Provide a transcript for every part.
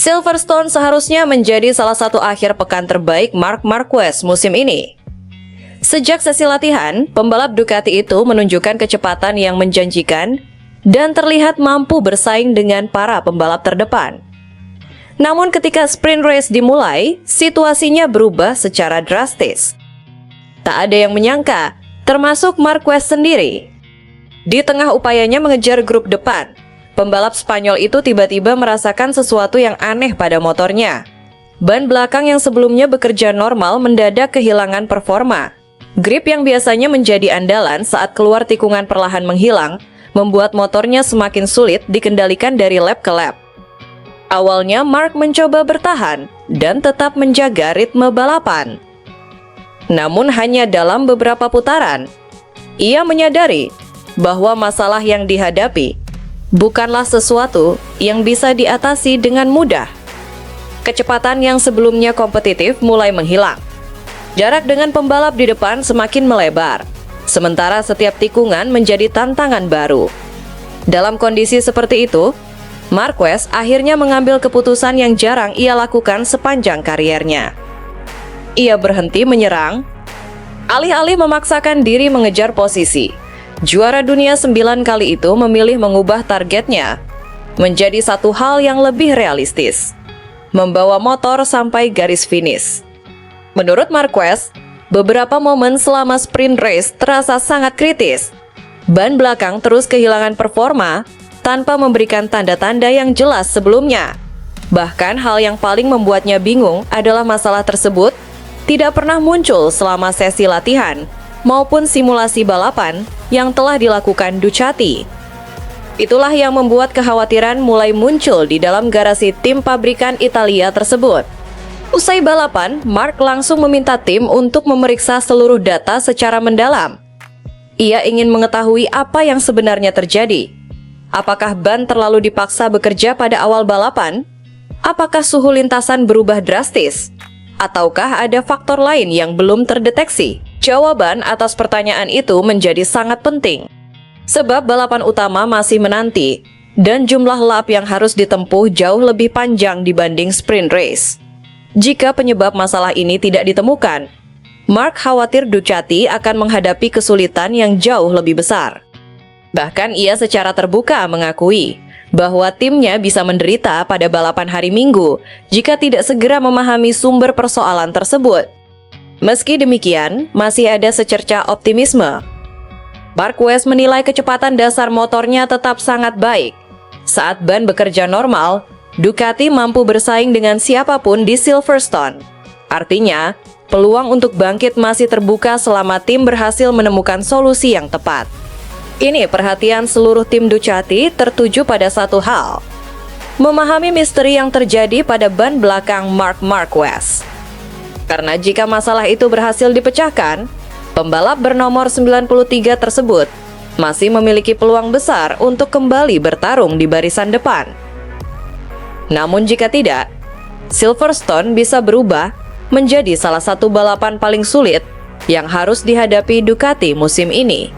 Silverstone seharusnya menjadi salah satu akhir pekan terbaik Marc Marquez musim ini. Sejak sesi latihan, pembalap Ducati itu menunjukkan kecepatan yang menjanjikan dan terlihat mampu bersaing dengan para pembalap terdepan. Namun ketika sprint race dimulai, situasinya berubah secara drastis. Tak ada yang menyangka, termasuk Marquez sendiri. Di tengah upayanya mengejar grup depan, pembalap Spanyol itu tiba-tiba merasakan sesuatu yang aneh pada motornya. Ban belakang yang sebelumnya bekerja normal mendadak kehilangan performa. Grip yang biasanya menjadi andalan saat keluar tikungan perlahan menghilang, membuat motornya semakin sulit dikendalikan dari lap ke lap. Awalnya Marc mencoba bertahan dan tetap menjaga ritme balapan. Namun hanya dalam beberapa putaran, ia menyadari bahwa masalah yang dihadapi bukanlah sesuatu yang bisa diatasi dengan mudah. Kecepatan yang sebelumnya kompetitif mulai menghilang. Jarak dengan pembalap di depan semakin melebar, sementara setiap tikungan menjadi tantangan baru. Dalam kondisi seperti itu, Marquez akhirnya mengambil keputusan yang jarang ia lakukan sepanjang kariernya. Ia berhenti menyerang, alih-alih memaksakan diri mengejar posisi. Juara dunia 9 kali itu memilih mengubah targetnya menjadi satu hal yang lebih realistis, membawa motor sampai garis finish. Menurut Marquez, beberapa momen selama sprint race terasa sangat kritis. Ban belakang terus kehilangan performa tanpa memberikan tanda-tanda yang jelas sebelumnya. Bahkan hal yang paling membuatnya bingung adalah masalah tersebut tidak pernah muncul selama sesi latihan maupun simulasi balapan yang telah dilakukan Ducati. Itulah yang membuat kekhawatiran mulai muncul di dalam garasi tim pabrikan Italia tersebut. Usai balapan, Marc langsung meminta tim untuk memeriksa seluruh data secara mendalam. Ia ingin mengetahui apa yang sebenarnya terjadi. Apakah ban terlalu dipaksa bekerja pada awal balapan? Apakah suhu lintasan berubah drastis? Ataukah ada faktor lain yang belum terdeteksi? Jawaban atas pertanyaan itu menjadi sangat penting. Sebab balapan utama masih menanti, dan jumlah lap yang harus ditempuh jauh lebih panjang dibanding sprint race. Jika penyebab masalah ini tidak ditemukan, Marc khawatir Ducati akan menghadapi kesulitan yang jauh lebih besar. Bahkan ia secara terbuka mengakui bahwa timnya bisa menderita pada balapan hari Minggu jika tidak segera memahami sumber persoalan tersebut. Meski demikian, masih ada secerca optimisme. Marquez menilai kecepatan dasar motornya tetap sangat baik. Saat ban bekerja normal, Ducati mampu bersaing dengan siapapun di Silverstone. Artinya, peluang untuk bangkit masih terbuka selama tim berhasil menemukan solusi yang tepat. Ini perhatian seluruh tim Ducati tertuju pada satu hal: memahami misteri yang terjadi pada ban belakang Marc Marquez. Karena jika masalah itu berhasil dipecahkan, pembalap bernomor 93 tersebut masih memiliki peluang besar untuk kembali bertarung di barisan depan. Namun jika tidak, Silverstone bisa berubah menjadi salah satu balapan paling sulit yang harus dihadapi Ducati musim ini.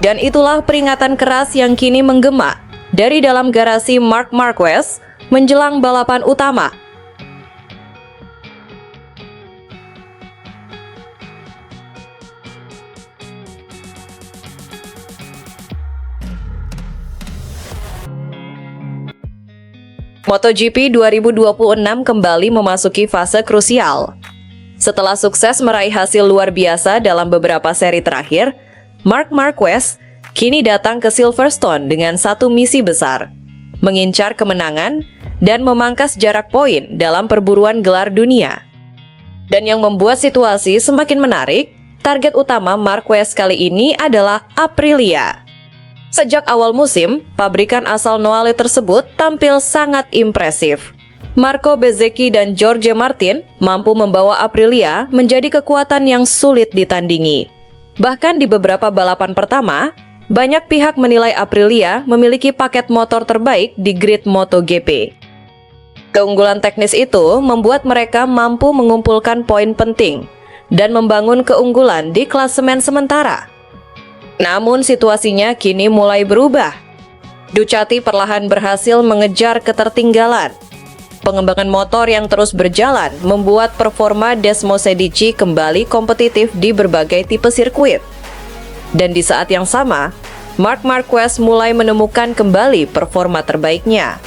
Dan itulah peringatan keras yang kini menggema dari dalam garasi Marc Marquez menjelang balapan utama. MotoGP 2026 kembali memasuki fase krusial. Setelah sukses meraih hasil luar biasa dalam beberapa seri terakhir, Marc Marquez kini datang ke Silverstone dengan satu misi besar: mengincar kemenangan dan memangkas jarak poin dalam perburuan gelar dunia. Dan yang membuat situasi semakin menarik, target utama Marquez kali ini adalah Aprilia. Sejak awal musim, pabrikan asal Noale tersebut tampil sangat impresif. Marco Bezzecchi dan Jorge Martin mampu membawa Aprilia menjadi kekuatan yang sulit ditandingi. Bahkan di beberapa balapan pertama, banyak pihak menilai Aprilia memiliki paket motor terbaik di grid MotoGP. Keunggulan teknis itu membuat mereka mampu mengumpulkan poin penting dan membangun keunggulan di klasemen sementara. Namun situasinya kini mulai berubah. Ducati perlahan berhasil mengejar ketertinggalan. Pengembangan motor yang terus berjalan membuat performa Desmosedici kembali kompetitif di berbagai tipe sirkuit. Dan di saat yang sama, Marc Marquez mulai menemukan kembali performa terbaiknya.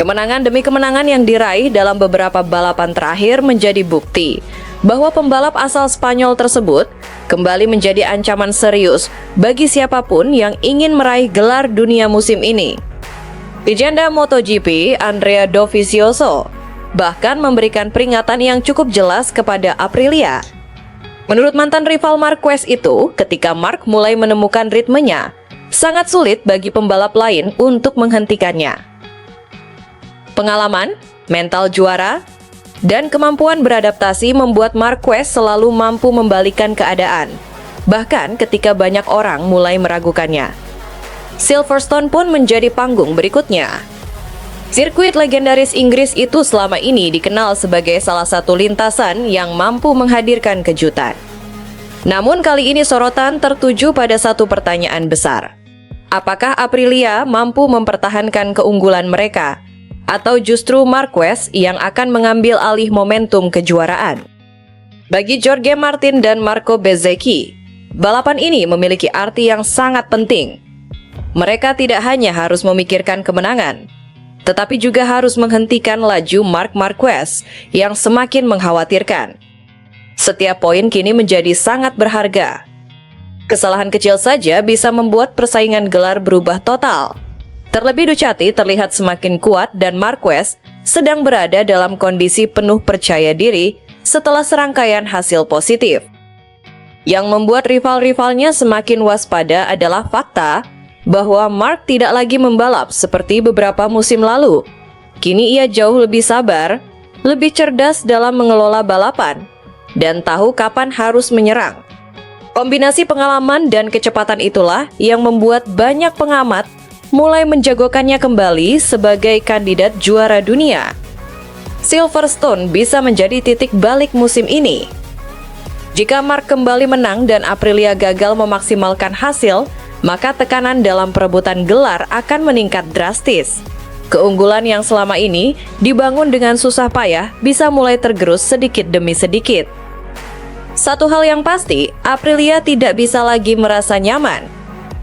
Kemenangan demi kemenangan yang diraih dalam beberapa balapan terakhir menjadi bukti bahwa pembalap asal Spanyol tersebut kembali menjadi ancaman serius bagi siapapun yang ingin meraih gelar dunia musim ini. Legenda MotoGP Andrea Dovizioso bahkan memberikan peringatan yang cukup jelas kepada Aprilia. Menurut mantan rival Marquez itu, ketika Marc mulai menemukan ritmenya, sangat sulit bagi pembalap lain untuk menghentikannya. Pengalaman, mental juara, dan kemampuan beradaptasi membuat Marquez selalu mampu membalikan keadaan, bahkan ketika banyak orang mulai meragukannya. Silverstone pun menjadi panggung berikutnya. Sirkuit legendaris Inggris itu selama ini dikenal sebagai salah satu lintasan yang mampu menghadirkan kejutan. Namun kali ini sorotan tertuju pada satu pertanyaan besar. Apakah Aprilia mampu mempertahankan keunggulan mereka? Atau justru Marquez yang akan mengambil alih momentum kejuaraan? Bagi Jorge Martin dan Marco Bezzecchi, balapan ini memiliki arti yang sangat penting. Mereka tidak hanya harus memikirkan kemenangan, tetapi juga harus menghentikan laju Marc Marquez yang semakin mengkhawatirkan. Setiap poin kini menjadi sangat berharga. Kesalahan kecil saja bisa membuat persaingan gelar berubah total. Terlebih Ducati terlihat semakin kuat dan Marquez sedang berada dalam kondisi penuh percaya diri setelah serangkaian hasil positif. Yang membuat rival-rivalnya semakin waspada adalah fakta bahwa Marc tidak lagi membalap seperti beberapa musim lalu. Kini ia jauh lebih sabar, lebih cerdas dalam mengelola balapan, dan tahu kapan harus menyerang. Kombinasi pengalaman dan kecepatan itulah yang membuat banyak pengamat mulai menjagokannya kembali sebagai kandidat juara dunia. Silverstone bisa menjadi titik balik musim ini. Jika Marc kembali menang dan Aprilia gagal memaksimalkan hasil, maka tekanan dalam perebutan gelar akan meningkat drastis. Keunggulan yang selama ini dibangun dengan susah payah bisa mulai tergerus sedikit demi sedikit. Satu hal yang pasti, Aprilia tidak bisa lagi merasa nyaman,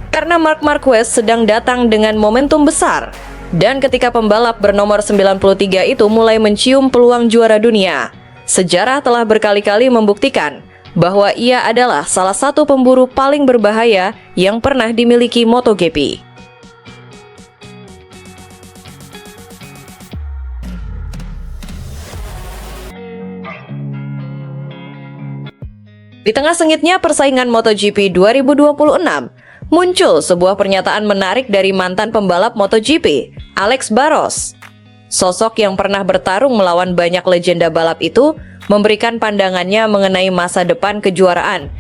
karena Marc Marquez sedang datang dengan momentum besar. Dan ketika pembalap bernomor 93 itu mulai mencium peluang juara dunia, sejarah telah berkali-kali membuktikan bahwa ia adalah salah satu pemburu paling berbahaya yang pernah dimiliki MotoGP. Di tengah sengitnya persaingan MotoGP 2026, muncul sebuah pernyataan menarik dari mantan pembalap MotoGP, Alex Barros. Sosok yang pernah bertarung melawan banyak legenda balap itu memberikan pandangannya mengenai masa depan kejuaraan